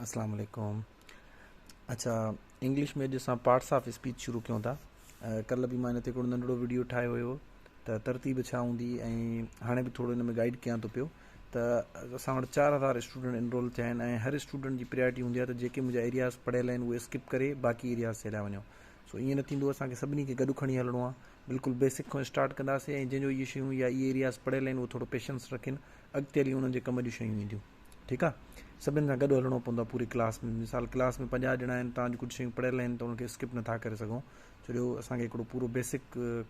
अस्सलाम वालेकुम। अच्छा, इंग्लिश में अॼु असां पार्ट्स ऑफ स्पीच शुरू कयूं था। कल्ह बि मां हिन ते हिकिड़ो नंढिड़ो वीडियो ठाहियो हुयो त तरतीब छा हूंदी, ऐं हाणे बि थोरो हिन में गाइड कयां थो पियो। त असां वटि 4000 स्टूडेंट इनरोल थिया आहिनि ऐं हर स्टूडेंट जी प्रायोरिटी हूंदी आहे त जेके मुंहिंजा एरियाज़ पढ़ियल आहिनि उहे स्किप करे बाक़ी एरियाज़ ते हलिया वञो। सो ईअं न थींदो, असांखे सभिनी खे गॾु खणी हलणो आहे। बिल्कुलु बेसिक खां स्टार्ट कंदासीं ऐं जंहिंजो इहे शयूं या इहे एरियाज़ पढ़ियल आहिनि उहो थोरो पेशेंस रखनि, अॻिते हली उन्हनि जे कम जूं शयूं ईंदियूं। ठीकु आहे, सभिनि सां गॾु हलणो पवंदो आहे पूरी क्लास में। मिसाल क्लास में 50 ॼणा आहिनि, तव्हांजूं कुझु शयूं पढ़ियल आहिनि त उनखे स्किप नथा करे सघूं, छो जो असांखे हिकिड़ो पूरो बेसिक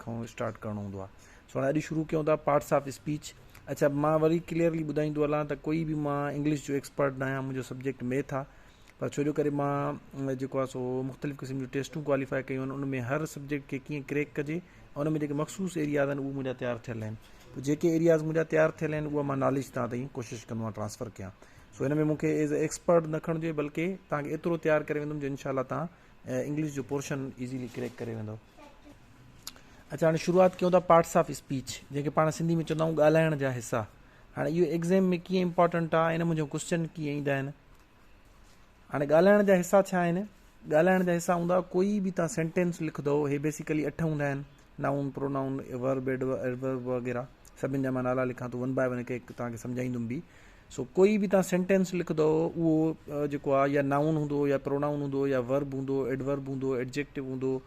खां स्टार्ट करिणो हूंदो आहे। सो हाणे अॼु शुरू कयूं था पार्ट्स ऑफ स्पीच। अच्छा, मां वरी क्लियरली ॿुधाईंदो हलां त कोई बि मां इंग्लिश जो एक्सपर्ट न आहियां, मुंहिंजो सब्जेक्ट मैथ आहे। पर छो जो करे मां जेको आहे सो मुख़्तलिफ़ क़िस्म जूं टेस्टूं क्वालीफाई कयूं आहिनि, उनमें हर सब्जेक्ट खे कीअं क्रैक कजे ऐं उनमें जेके मख़सूस एरियाज़ आहिनि उहे मुंहिंजा तयारु थियल आहिनि। पोइ जेके एरियाज़ मुंहिंजा तयारु थियल आहिनि उहा मां नॉलेज तव्हां ताईं कोशिशि कंदो आहियां ट्रांसफ़र कयां। सो हिन में मूंखे एज़ ए एक्सपर्ट न खणिजे, बल्कि तव्हांखे एतिरो तयारु करे वेंदुमि जो इनशाला तव्हां इंग्लिश जो पोर्शन ईज़ीली क्रैक करे वेंदो। अच्छा, हाणे शुरूआति कयूं था पार्ट्स ऑफ स्पीच, जंहिंखे पाण सिंधी में चवंदा आहियूं ॻाल्हाइण जा हिसा। हाणे इहो एग्ज़ाम में कीअं इंपॉर्टेंट आहे, इन मुंहिंजो क्वेश्चन कीअं ईंदा आहिनि। हाणे ॻाल्हाइण जा हिसा छा आहिनि? ॻाल्हाइण जा हिसा हूंदा, कोई बि तव्हां सेंटेंस लिखंदो, हे बेसिकली 8 हूंदा आहिनि, नाउन, प्रोनाउन, वर्ब, एडवर्ब वग़ैरह। सभिनि जा मां नाला लिखां थो, 1 बाय 1 हिकु हिकु तव्हांखे सम्झाईंदुमि बि। सो कोई बि तव्हां सेंटेंस लिखंदो उहो जेको आहे या नाउन हूंदो, या प्रोनाउन हूंदो, या वर्ब हूंदो, एडवर्ब हूंदो, एडजेक्टिव हूंदो,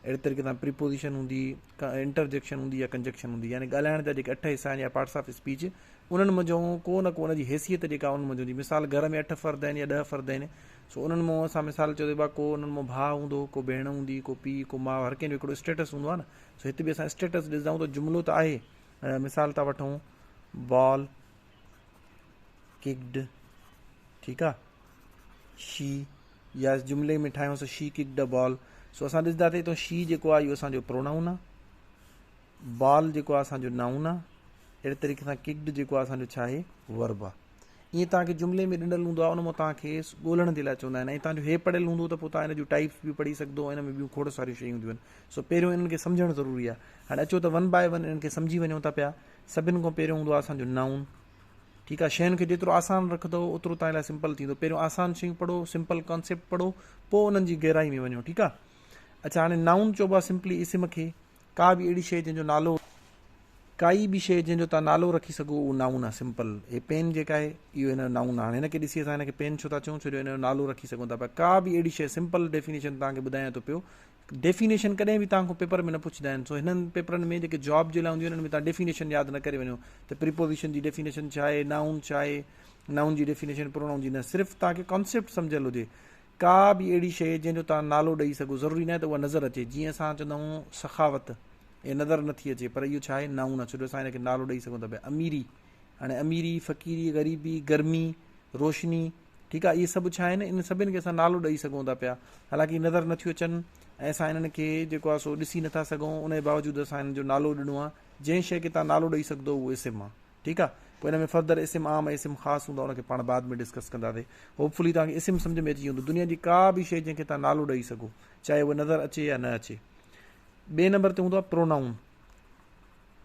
अहिड़े तरीक़े सां प्रीपोजिशन हूंदी, इंटरजेक्शन हूंदी या कंजक्शन हूंदी। यानी ॻाल्हाइण जा जेके 8 हिसा आहिनि या पार्ट्स ऑफ स्पीच, उन्हनि मंझि को न को उनजी हैसियत जेका उन मंझि हूंदी। मिसाल घर में 8 फ़र्द आहिनि या 10 फ़र्द आहिनि, सो उन्हनि मां असां मिसाल चयो था को उन्हनि मां भाउ हूंदो, को भेण हूंदी, को पीउ, को माउ, हर कंहिंजो हिकिड़ो स्टेटस हूंदो आहे न। सो हिते बि असां स्टेटस ॾिसंदा आहियूं त जुमिलो त आहे। मिसाल था वठूं, बॉल किक्ड, ठीकु आहे, शी, या जुमिले में ठाहियूंसि शी किक्ड अ बॉल। सो असां ॾिसंदासीं त शी जेको आहे इहो असांजो प्रोनाउन आहे, बॉल जेको आहे असांजो नाउन आहे, अहिड़े तरीक़े सां किक्ड जेको आहे असांजो छा आहे, वर्ब आहे। ईअं तव्हांखे जुमिले में ॾिनल हूंदो आहे, उन मां तव्हांखे ॻोल्हण जे लाइ चवंदा आहिनि। ऐं तव्हांजो हे पढ़ियल हूंदो त पोइ तव्हां हिन जूं टाइप्स बि पढ़ी सघंदो, हिन में ॿियूं खोड़ सारियूं शयूं हूंदियूं आहिनि। सो पहिरियों इन्हनि खे सम्झणु ज़रूरी आहे। हाणे अचो त 1 बाय 1 इन्हनि खे सम्झी वञूं था पिया। सभिनि खां पहिरियों हूंदो आहे असांजो नाउन। ठीकु आहे, शयुनि खे जेतिरो आसान रखंदो ओतिरो तव्हां लाइ सिंपल थींदो। पहिरियों आसान शयूं पढ़ो, सिंपल कॉन्सेप्ट पढ़ो, पोइ उन्हनि जी गहराई में वञो। ठीकु आहे। अच्छा, हाणे नाउन चइबो आहे सिंपली इस्म खे, का बि अहिड़ी शइ जंहिंजो नालो, काई बि शइ जंहिंजो तव्हां नालो रखी सघो उहो नाउन आहे। सिंपल हे पेन जेका आहे इहो हिन जो नाउन आहे। हाणे हिनखे ॾिसी असां हिनखे पेन छो था चऊं, छो जो हिन जो नालो रखी सघूं था पिया। का बि अहिड़ी शइ, सिंपल डेफिनेशन तव्हांखे ॿुधायां थो पियो। डेफिनेशन कॾहिं बि तव्हांखां पेपर में न पुछंदा आहिनि। सो हिननि पेपरनि में जेके जॉब जे लाइ हूंदियूं आहिनि, हिन में तव्हां डेफिनेशन यादि न करे वञो त प्रीपोजिशन जी डेफिनेशन छा आहे, नाउन छा आहे, नाउन जी डेफिनेशन, प्रोनाउन जी न। सिर्फ़ु तव्हांखे कॉन्सेप्ट सम्झियल हुजे। का बि अहिड़ी शइ जंहिंजो तव्हां नालो ॾेई सघो, ज़रूरी न आहे त उहा नज़र अचे। जीअं असां चवंदा आहियूं सखावत, हे नज़र नथी अचे, पर इहो छा आहे, नाउन आहे, छो जो असां हिनखे नालो ॾेई सघूं था पिया। अमीरी, हाणे अमीरी, फ़क़ीरी, ग़रीबी, गर्मी, रोशनी, ठीकु आहे, इहे सभु छा आहिनि, इन सभिनि खे असां नालो ॾेई सघूं था पिया। हालांकि नज़र नथियूं अचनि ऐं असां इन्हनि खे जेको आहे सो ॾिसी नथा सघूं, उन जे बावजूदि असां हिन जो नालो ॾिनो आहे। जंहिं शइ खे तव्हां नालो ॾेई सघंदो उहो इस्म आहे। ठीकु आहे। पोइ हिन में फर्दर इस्म आम ऐं इस्म ख़ासि हूंदो आहे, उनखे पाण बाद में डिस्कस कंदासीं। होपफुली तव्हांखे इस्म सम्झ में अची वेंदो। दुनिया जी का बि शइ जंहिंखे तव्हां नालो ॾेई सघो, चाहे उहा नज़र अचे या न अचे। ॿिए नंबर ते हूंदो आहे प्रोनाउन।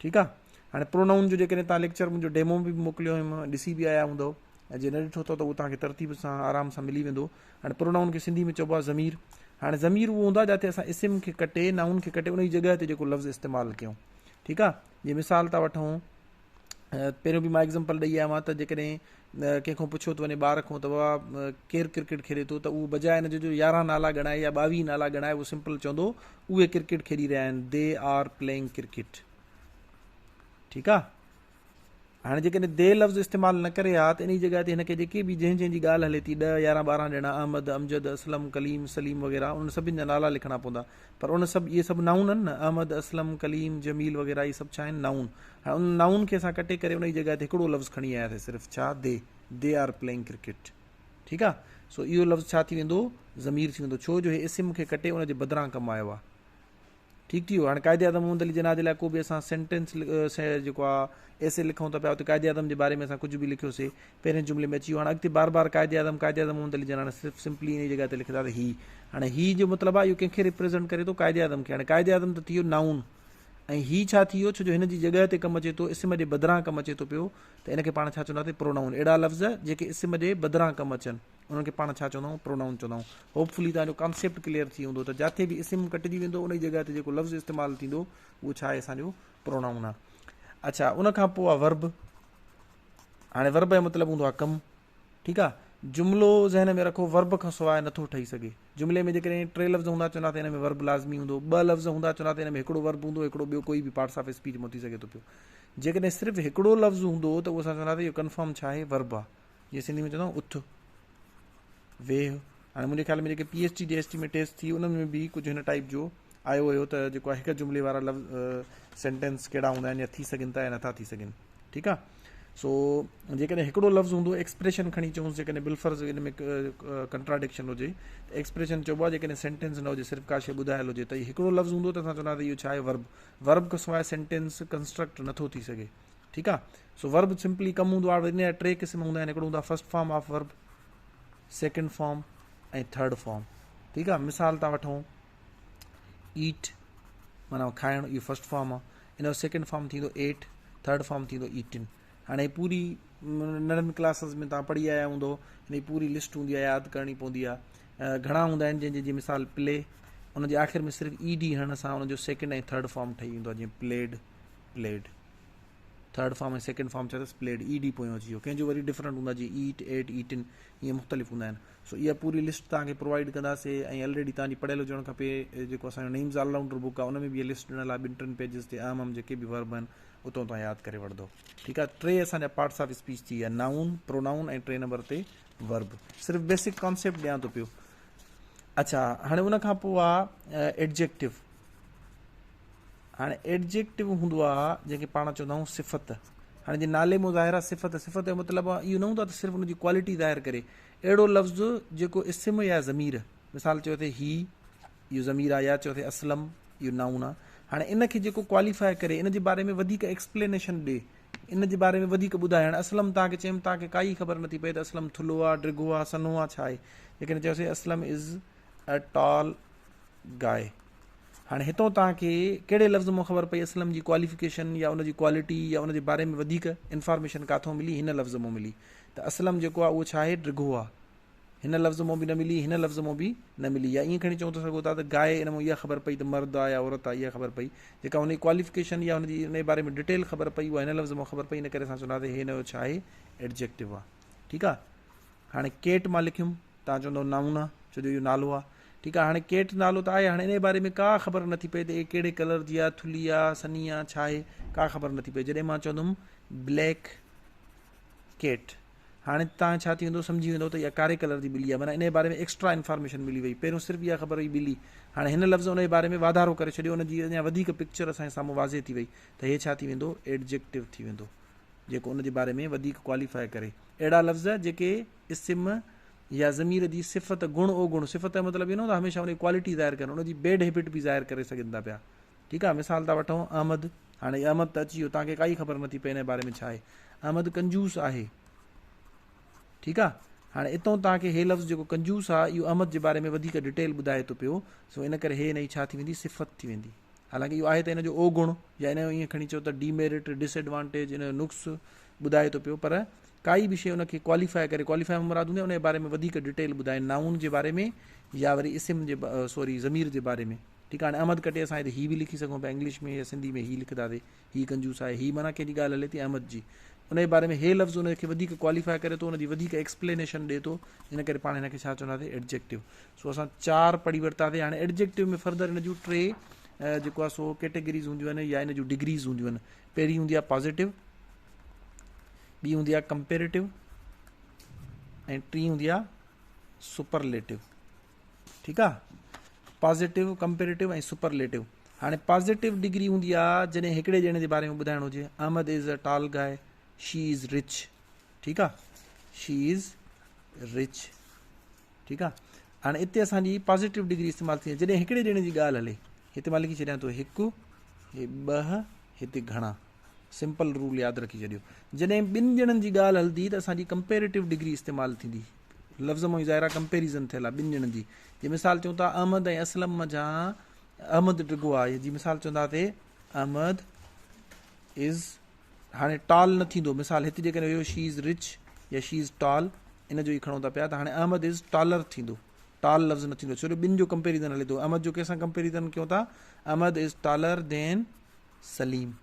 ठीकु आहे। हाणे प्रोनाउन जो जेकॾहिं तव्हां लेक्चर मुंहिंजो डेमो बि मोकिलियो हुयुमि, ॾिसी बि आया हूंदव, ऐं जे न ॾिठो अथव त उहो तव्हांखे तरतीब सां आराम सां मिली वेंदो। हाणे प्रोनाउन खे सिंधी में चइबो आहे ज़मीर। हाणे ज़मीर उहो हूंदो आहे जिते असां इस्म खे कटे, नाउन खे कटे, उन जी जॻह ते जेको लफ़्ज़ इस्तेमालु कयूं। ठीकु आहे। जीअं मिसाल था वठूं, पहिरियों बि मां एग्ज़ाम्पल ॾेई आयो आहियां त जेकॾहिं कंहिंखां पुछियो थो वञे ॿार खां त बाबा केरु क्रिकेट खेॾे थो, त उहो बजाए हिन जो 11 नाला ॻणाए या 22 नाला ॻणाए, उहो सिंपल चवंदो उहे क्रिकेट खेॾी रहिया आहिनि, दे आर प्लेइंग क्रिकेट। ठीकु आहे। हाणे जेकॾहिं दे लफ़्ज़ इस्तेमालु न करे हा, त इन जी जॻह ते हिनखे जेके बि जंहिंजी ॻाल्हि हले थी, 10, 11, 12 ॼणा, अहमद, अमजद, असलम, कलीम, सलीम वग़ैरह, उन सभिनि जा नाला लिखणा पवंदा। पर उन सभु, इहे सभु नाउन आहिनि न, अहमद, असलम, कलीम, जमील वग़ैरह, इहे सभु छा आहिनि, नाउन। हाणे उन नाउन खे असां कटे करे उन जी जॻह ते हिकिड़ो लफ़्ज़ खणी आयासीं, सिर्फ़ु छा, दे आर प्लेइंग क्रिकेट। ठीकु आहे। सो इहो लफ़्ज़ छा थी वेंदो, ज़मीर थी वेंदो, छो जो हे इस्म खे कटे उन जे बदिरां कमु आयो आहे। ठीकु थी वियो। हाणे क़ाइदे आज़म मोहम्मद अली जिन्ना जे लाइ को बि असां सेंटेंस जेको आहे एसे लिखूं था पिया, उते क़ाइदे आज़म जे बारे में असां कुझु बि लिखियोसीं, पहिरें जुमिले में अची वियो। हाणे अॻिते बार बार क़ाइदे आज़म मोहम्मद अली जिन्ना, सिर्फ़ु सिंपली इन जी जॻह ते लिखंदासीं ही। हाणे ही जो मतिलबु आहे इहो कंहिंखे रिप्रेज़ेंट करे थो, क़ाइदे आज़म खे। हाणे क़ाइदे आज़म त थी वियो नाउन, ऐं ही छा थी वियो, छो जो हिन जी जॻह ते कमु अचे थो, इस्म जे बदिरां कमु अचे थो पियो, त इनखे पाण छा चवंदासीं, प्रोनाउन। अहिड़ा लफ़्ज़ जेके इस्म जे बदिरां कमु अचनि, उन्हनि खे पाण छा चवंदा आहियूं, प्रोनाउन चवंदा आहियूं। होपफुली तव्हांजो कॉन्सेप्ट क्लियर थी वेंदो त जिथे बि इस्म कटिजी वेंदो उन जी जॻह ते जेको लफ़्ज़ इस्तेमालु थींदो उहो छा आहे, असांजो प्रोनाउन आहे। अच्छा, उनखां पोइ आहे वर्ब। हाणे वर्ब जो मतिलबु हूंदो आहे कमु, ठीकु आहे। जुमिलो ज़हन में रखो, वर्ब खां सवाइ नथो ठही सघे। जुमिले में जेकॾहिं 3 लफ़्ज़ हूंदा चवंदा त हिन में वर्ब लाज़मी हूंदो, 2 लफ़्ज़ हूंदा चवंदा त हिन में हिकिड़ो वर्ब हूंदो, हिकिड़ो ॿियो कोई बि पार्ट्स ऑफ स्पीच में थी सघे थो पियो। जेकॾहिं सिर्फ़ु हिकिड़ो लफ़्ज़ हूंदो त उहो असां चवंदासीं इहो कंफर्म छा आहे, वर्ब आहे। जीअं सिंधी में चवंदा आहियूं उथ, वेह। हाणे मुंहिंजे ख़्याल में जेके PhD DST में टेस्ट थी उन्हनि में बि कुझु हिन टाइप जो आयो हुयो त जेको आहे हिकु जुमिले वारा सेंटेंस कहिड़ा हूंदा आहिनि या थी सघनि था या नथा थी सघनि, ठीकु आहे। सो जेकॾहिं हिकिड़ो लफ़्ज़ हूंदो, एक्सप्रेशन खणी अचूंसि, जेकॾहिं बिलफर्ज़ हिन में कंट्राडिक्शन हुजे त एक्सप्रेशन चइबो आहे। जेकॾहिं सेंटेंस न हुजे, सिर्फ़ु का शइ ॿुधायल हुजे, त इहो हिकिड़ो लफ़्ज़ हूंदो त असां चवंदासीं इहो छा आहे, वर्ब। वर्ब खां सवाइ सेंटेंस कंस्ट्रक्ट नथो थी सघे, ठीकु आहे। सो वर्ब सिंपली कमु हूंदो आहे। इन जा 3 क़िस्म हूंदा आहिनि, हिकिड़ो हूंदो आहे first form of verb, second form ऐं थर्ड फॉर्म, ठीकु आहे। मिसाल था वठूं, ईट माना खाइणु, इहो फर्स्ट फॉर्म आहे। इन जो सेकेंड फॉर्म थींदो एट, थर्ड फॉर्म थींदो ईटिन। हाणे पूरी नंढनि क्लासिस में तव्हां पढ़ी आया हूंदो, हिन जी पूरी लिस्ट हूंदी आहे, यादि करणी पवंदी आहे। घणा हूंदा आहिनि जंहिंजी जीअं मिसाल प्ले, उनजे आख़िर में सिर्फ़ु ED हणण सां उनजो सेकेंड ऐं थर्ड फॉर्म ठही वेंदो आहे। जीअं प्लेड, प्लेड, थर्ड फॉर्म ऐं सेकेंड फॉर्म चवंदसि प्लेड, ED पोयों अची वियो। कंहिंजो वरी डिफरेंट हूंदा, जीअं ईट, एट, ईटिन, ईअं मुख़्तलिफ़ हूंदा आहिनि। सो इहा पूरी लिस्ट तव्हांखे प्रोवाइड कंदासीं, ऐं ऑलरेडी तव्हांजी पढ़ियल हुजणु खपे। जेको असांजो नेम्स ऑलराउंडर बुक आहे उन में बि इहा लिस्ट ॾिनल आहे, 2-3 पेजिस ते आम जेके बि वर्ब आहिनि उतां तव्हां यादि करे वठंदो, ठीकु आहे। 3 असांजा पार्ट्स ऑफ स्पीच थी विया, नाउन, प्रोनाउन ऐं 3 नंबर ते वर्ब। सिर्फ़ु बेसिक कॉन्सेप्ट ॾियां थो पियो। अच्छा, हाणे उनखां पोइ आहे एडजेक्टिव। हाणे एडजेक्टिव हूंदो आहे जंहिंखे पाण चवंदा आहियूं सिफ़त। हाणे जीअं नाले में ज़ाहिर आहे सिफ़त, सिफ़त जो मतिलबु आहे इहो न हूंदो आहे त सिर्फ़ु उनजी क्वालिटी ज़ाहिर करे। अहिड़ो लफ़्ज़ जेको इस्म या ज़मीर, मिसाल चयो थे ही, इहो ज़मीर आहे, या चयो थे असलम, इहो नाउन आहे। हाणे इनखे जेको क्वालिफाए करे, इन जे बारे में वधीक एक्सप्लेनेशन ॾे, इन जे बारे में वधीक ॿुधाए। हाणे असलम तव्हांखे चयमि, तव्हांखे काई ख़बर नथी पए त असलम थुल्हो आहे, डिघो आहे, सनो आहे, छा आहे। लेकिन चयोसीं असलम इज़ अ टॉल गाय। हाणे हितां तव्हांखे कहिड़े लफ़्ज़ मां ख़बर पई असलम जी क्वालिफिकेशन या उनजी क्वालिटी या उनजे बारे में वधीक इंफॉर्मेशन किथां मिली, हिन लफ़्ज़ मां मिली। त असलम जेको आहे उहो छा आहे, डिघो आहे। हिन लफ़्ज़ मां बि न मिली, हिन लफ़्ज़ मां बि न मिली। या ईअं खणी चऊं था सघो था त गाए, इन मां इहा ख़बर पई त मर्द आहे या औरत आहे, इहा ख़बर पई। जेका हुनजी क्वालिफिकेशन या हुनजी उन जे बारे में डिटेल ख़बर पई, उहा हिन लफ़्ज़ मां ख़बर पई। इन करे असां चवंदासीं हिन जो छा आहे, एडजेक्टिव आहे, ठीकु आहे। हाणे केट मां लिखियुमि, तव्हां चवंदो नाउन आहे, छो जो इहो नालो आहे, ठीकु आहे। हाणे केट नालो त आहे, हाणे इन जे बारे में का ख़बर नथी पए त इहे कहिड़े कलर जी आहे, थुली आहे, सनी आहे, छा आहे, का ख़बर नथी पए। जॾहिं मां चवंदुमि ब्लैक केट, हाणे तव्हां छा थी वेंदो, सम्झी वेंदो त इहा कारे कलर जी ॿिली आहे, माना इन जे बारे में एक्स्ट्रा इन्फॉर्मेशन मिली वई। पहिरियों सिर्फ़ु इहा ख़बर हुई ॿिली, हाणे हिन लफ़्ज़ उन जे बारे में वाधारो करे छॾियो, उनजी अञा वधीक पिक्चर असांजे साम्हूं वाज़े थी वई, त इहे छा थी वेंदो, एडजेक्टिव थी वेंदो, जेको उन जे बारे में वधीक क्वालिफाए करे। अहिड़ा लफ़्ज़ जेके इस्म या ज़मीर जी सिफ़त, गुण अवगुण, सिफ़त जो मतिलबु इहो न हूंदो हमेशह उनजी क्वालिटी ज़ाहिर कनि, उनजी बैड हैबिट बि ज़ाहिर करे सघनि था पिया, ठीकु आहे। मिसाल था वठूं अहमद। हाणे अहमद त अची वियो, तव्हांखे काई ख़बर नथी पए हिन जे बारे में छा आहे। अहमद कंजूस आहे, ठीकु आहे। हाणे इतां तव्हांखे हे लफ़्ज़ जेको कंजूस आहे, इहो अहमद जे बारे में वधीक डिटेल ॿुधाए थो पियो। सो इन करे हे हिन जी छा थी वेंदी, सिफ़त थी वेंदी। हालांकि इहो आहे त हिन जो अवगुण या इन जो ईअं खणी चओ त डीमेरिट, डिसएडवांटेज, इन जो नुक़्स ॿुधाए थो पियो, पर काई बि शइ उनखे क्वालिफाए करे, क्वालिफाए में मुराद हूंदी आहे उन जे बारे में वधीक डिटेल ॿुधाए, नाउन जे बारे में या वरी इस्म जे ज़मीर जे बारे में, ठीकु आहे। हाणे अहमद कटे असां हिते ही बि लिखी सघूं पिया, इंग्लिश में या सिंधी में ही लिखंदासीं, ही कंजूस आहे, ही माना कंहिंजी ॻाल्हि हले थी, अहमद जी। उन जे बारे में हे लफ़्ज़ उनखे वधीक क्वालिफाए करे थो, उनजी वधीक एक्सप्लेनेशन ॾिए थो, इन करे पाण हिनखे छा चवंदासीं, एडजेक्टिव। सो असां 4 पढ़ी वरितासीं। हाणे एडजेक्टिव में फर्दर इन जूं 3 जेको आहे सो कैटेगरीज़ हूंदियूं आहिनि या इन जूं डिग्रीज़ हूंदियूं आहिनि। पहिरीं हूंदी आहे पॉज़िटिव, ॿी हूंदी आहे कंपेरेटिव, ऐं टी हूंदी आहे सुपरलेटिव, ठीकु आहे। पॉज़िटिव, कंपेरेटिव ऐं सुपरलेटिव। हाणे पॉज़िटिव डिग्री हूंदी आहे जॾहिं हिकिड़े ॼणे जे बारे में ॿुधाइणो हुजे, Ahmed is a tall guy, she is rich, ठीकु आहे, शी इज़ रिच, ठीकु आहे। हाणे हिते असांजी पॉज़िटिव डिग्री इस्तेमालु थी, जॾहिं हिकिड़े ॼणे जी ॻाल्हि हले, हिते मां लिखी छॾियां थो हिकु, हे 2, हिते घणा, सिंपल रूल यादि रखी छॾियो। जॾहिं 2 ॼणनि जी ॻाल्हि हलंदी त असांजी कंपेरेटिव डिग्री इस्तेमालु थींदी, लफ़्ज़ मां ई ज़ाहिर कंपेरिज़न थियल आहे 2 ॼणनि जी। जीअं मिसाल चऊं था अहमद ऐं असलम जा, अहमद डिघो आहे, जी मिसाल चवंदासीं अहमद इज़, हाणे टॉल न थींदो, मिसाल हिते जेकॾहिं हुयो शी इज़ रिच या शी इज़ टॉल, इन जो ई खणो था पिया, त हाणे अहमद इज़ टॉलर थींदो, टॉल लफ़्ज़ न थींदो, छो जो ॿिनि जो कंपेरिज़न हले थो। अहमद जो कंहिंसां कंपेरिज़न कयूं था, Ahmed is taller than Salim.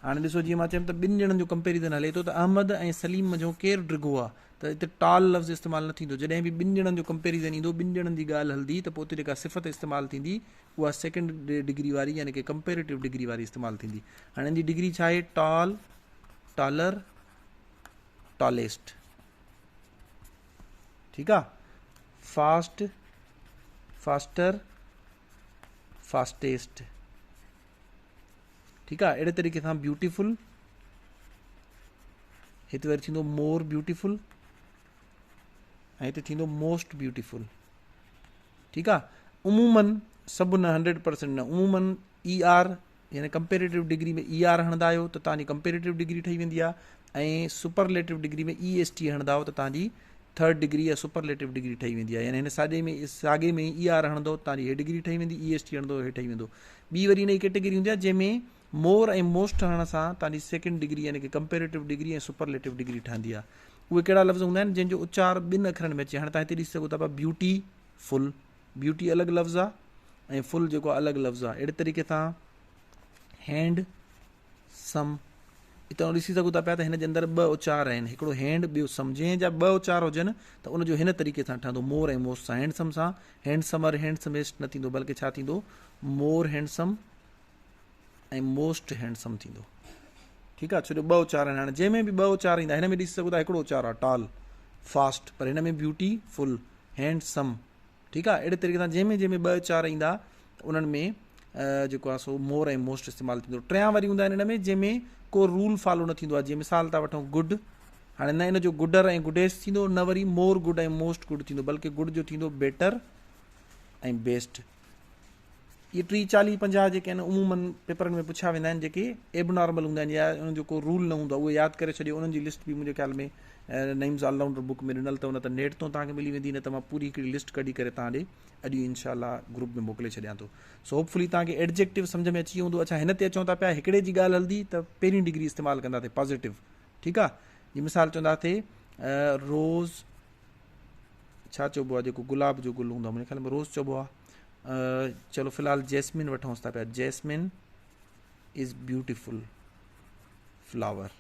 हाणे ॾिसो जीअं मां चयुमि त ॿिनि ॼणनि जो कंपेरिज़न हले थो, त अहमद ऐं सलीम मंझो केरु डिघो आहे, त हिते टॉल लफ़्ज़ इस्तेमालु न थींदो। जॾहिं बि ॿिनि ॼणनि जो कंपेरिज़न ईंदो, ॿिनि ॼणनि जी ॻाल्हि हलंदी, त पोइ उते जेका सिफ़त इस्तेमालु थींदी उहा सेकेंड डिग्री वारी यानी कि कंपेरेटिव डिग्री वारी इस्तेमालु थींदी। हाणे हिन जी डिग्री छा आहे, टॉल, टॉलर, टॉलेस्ट, ठीकु आहे, फास्ट, फास्टर, फास्टेस्ट, ठीकु आहे। अहिड़े तरीक़े सां ब्यूटीफुल, हिते वरी थींदो मोर ब्यूटीफुल, ऐं हिते थींदो मोस्ट ब्यूटीफुल, ठीकु आहे। उमूमन सभु न 100% न, उमूमन ई आर यानी कंपेरेटिव डिग्री में ई आर हणंदा आहियो त तव्हांजी कंपेरेटिव डिग्री ठही वेंदी आहे, ऐं सुपरलेटिव डिग्री में ई एस टी हणंदा आहियो त तव्हांजी थर्ड डिग्री या सुपरलेटिव डिग्री ठही वेंदी आहे। यानी हिन साॻे में ई आर हणंदो तव्हांजी हे डिग्री ठही वेंदी, ई एस टी हणंदो हे ठही वेंदो। ॿी वरी हिन जी कैटेगरी हूंदी आहे जंहिंमें मोर ऐं मोस्ट हणण सां तव्हांजी सेकेंड डिग्री यानी कि कंपेरेटिव डिग्री ऐं सुपरलेटिव डिग्री ठहंदी आहे। उहे कहिड़ा लफ़्ज़ हूंदा आहिनि जंहिंजो उचार ॿिनि अखरनि में अचे। हाणे तव्हां हिते ॾिसी सघो था पिया ब्यूटीफुल, ब्यूटी अलॻि लफ़्ज़ आहे ऐं फुल जेको आहे अलॻि लफ़्ज़ आहे। अहिड़े तरीक़े सां हैंड सम, हितां ॾिसी सघो था पिया त हिन जे अंदरि ॿ उचार आहिनि, हिकिड़ो हैंड, ॿियो सम। जंहिं जा ॿ उचार हुजनि त उनजो हिन तरीक़े सां ठहंदो, मोर ऐं मोस्ट सां। हैंडसम सां हैंडसमर, हैंडसमेस्ट न थींदो, बल्कि छा थींदो, मोर हैंडसम ऐं मोस्ट हैंडसम थींदो, ठीकु आहे, छो जो ॿ उचार आहिनि। हाणे जंहिंमें बि ॿ उचार ईंदा, हिन में ॾिसी सघो था हिकिड़ो उचार आहे टॉल, फास्ट, पर हिन में ब्यूटीफुल, हैंडसम, ठीकु आहे। अहिड़े तरीक़े सां जंहिंमें ॿ उचार ईंदा उन्हनि में जेको आहे सो मोर ऐं मोस्ट इस्तेमालु थींदो। टियां वरी हूंदा आहिनि हिन में जंहिंमें को रूल फॉलो न थींदो आहे। जीअं मिसाल था वठूं गुड, हाणे न इन जो गुडर ऐं गुडेस्ट थींदो, न वरी मोर गुड ऐं मोस्ट गुड थींदो, बल्कि गुड जो थींदो बेटर ऐं बेस्ट। इहे 30, 40, 50 जेके आहिनि उमूमन पेपरनि में पुछिया वेंदा आहिनि, जेके एबनॉर्मल हूंदा आहिनि या उन्हनि जो को रूल न हूंदो आहे, उहे यादि करे छॾियो। उन्हनि जी लिस्ट बि मुंहिंजे ख़्याल में नईम्स ऑलराउंडर बुक में ॾिनल अथव, न त नेट तो तव्हांखे मिली वेंदी, न त मां पूरी हिकिड़ी लिस्ट कढी करे तव्हां ॾे अॼु इंशाल्लाह ग्रुप में मोकिले छॾियां थो। सो होपफुली तव्हांखे एडजेक्टिव सम्झ में अची वेंदो। अच्छा, हिन ते अचूं था पिया, हिकिड़े जी ॻाल्हि हलंदी त पहिरीं डिग्री इस्तेमालु कंदासीं पॉज़िटिव, ठीकु आहे। जीअं मिसाल चवंदासीं रोज़, छा चइबो आहे जेको गुलाब जो गुल हूंदो आहे, मुंहिंजे ख़्याल में रोज़ चइबो आहे। चलो फ़िलहाल जैस्मिन वठूंसि था पिया, जैस्मिन इज़ ब्यूटीफुल फ्लावर,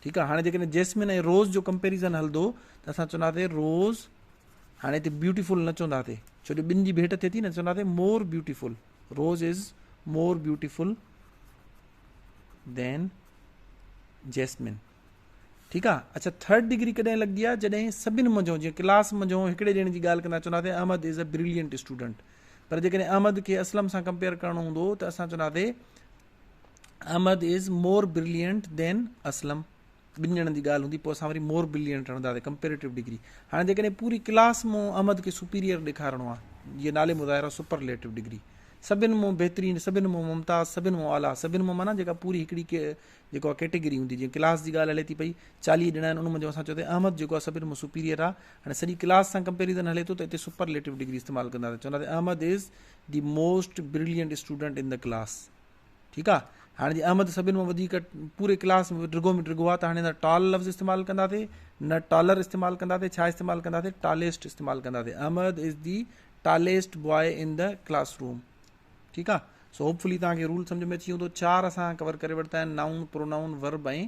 ठीकु आहे। हाणे जेकॾहिं जैस्मिन ऐं रोज़ जो कंपेरिज़न हलंदो त असां चवंदासीं रोज़, हाणे हिते ब्यूटीफुल न चवंदासीं छो जो ॿिनि जी भेट थिए थी न, चवंदासीं more beautiful, rose is more beautiful than jasmine, ठीकु आहे। अच्छा, थर्ड डिग्री कॾहिं लॻंदी आहे, जॾहिं सभिनि मंझो, जीअं क्लास मंझो हिकिड़े ॼणे जी ॻाल्हि कंदा चवंदासीं Ahmed is a brilliant student, पर जेकॾहिं अहमद खे असलम सां कंपेयर करणो हूंदो त असां चवंदासीं अहमद इज़ मोर ब्रिलियंट देन असलम। ॿिनि ॼणनि जी ॻाल्हि हूंदी, पोइ असां वरी मोर ब्रिलियंट हणंदासीं, कंपेरेटिव डिग्री। हाणे जेकॾहिं पूरी क्लास मां अहमद खे सुपीरियर ॾेखारिणो आहे, जीअं नाले मुज़ाहिरा सुपरलेटिव डिग्री, सभिनि मां बहितरीनु, सभिनि मां मुमताज़, सभिनि मां आला, सभिनि मां माना जेका पूरी हिकिड़ी जेको आहे कैटेगरी हूंदी। जीअं क्लास जी ॻाल्हि हले थी पई, 40 ॼणा आहिनि, उन मंझि असां चवंदा अहमद जेको आहे सभिनि मां सुपीरियर आहे। हाणे सॼी क्लास सां कंपेरिज़न हले थो त हिते सुपरलेटिव डिग्री इस्तेमालु कंदासीं, चवंदासीं Ahmed is the most brilliant student in the class, ठीकु आहे। हाणे जीअं अहमद सभिनि मां वधीक पूरे क्लास में डिघो में डिघो आहे, त हाणे न टॉल लफ़्ज़ इस्तेमालु कंदासीं, न टॉलर इस्तेमालु कंदासीं, छा इस्तेमालु कंदासीं, टॉलेस्ट इस्तेमालु कंदासीं। Ahmed is the tallest boy in the classroom, ठीकु आहे। सो होपफुली तव्हांखे रूल सम्झ में अची वेंदो। 4 असां कवर करे वरिता आहिनि, नाउन, प्रोनाउन, वर्ब ऐं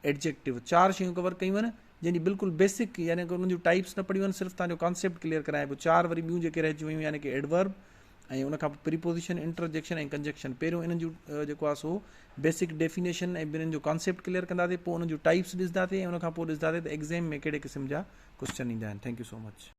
एडजेक्टिव। 4 शयूं कवर कयूं आहिनि जंहिंजी बिल्कुलु बेसिक यानी कि उन्हनि जूं टाइप्स न पढ़ियूं आहिनि, सिर्फ़ु तव्हांजो कॉन्सेप्ट क्लियर कराए पियो। 4 वरी ॿियूं जेके रहिजी वियूं यानी कि एडवर्ब ऐं उनखां पोइ प्रीपोजिशन, इंटरजेक्शन ऐं कंजक्शन। पहिरियों इन्हनि जूं जेको आहे सो बेसिक डेफिनेशन ऐं ॿिन्हिनि जो कॉन्सेप्ट क्लियर कंदासीं, पोइ उन्हनि जूं टाइप्स ॾिसंदासीं ऐं उनखां पोइ ॾिसंदासीं त एग्ज़ाम में कहिड़े क़िस्म जा क्वेश्चन ईंदा आहिनि। Thank you so much.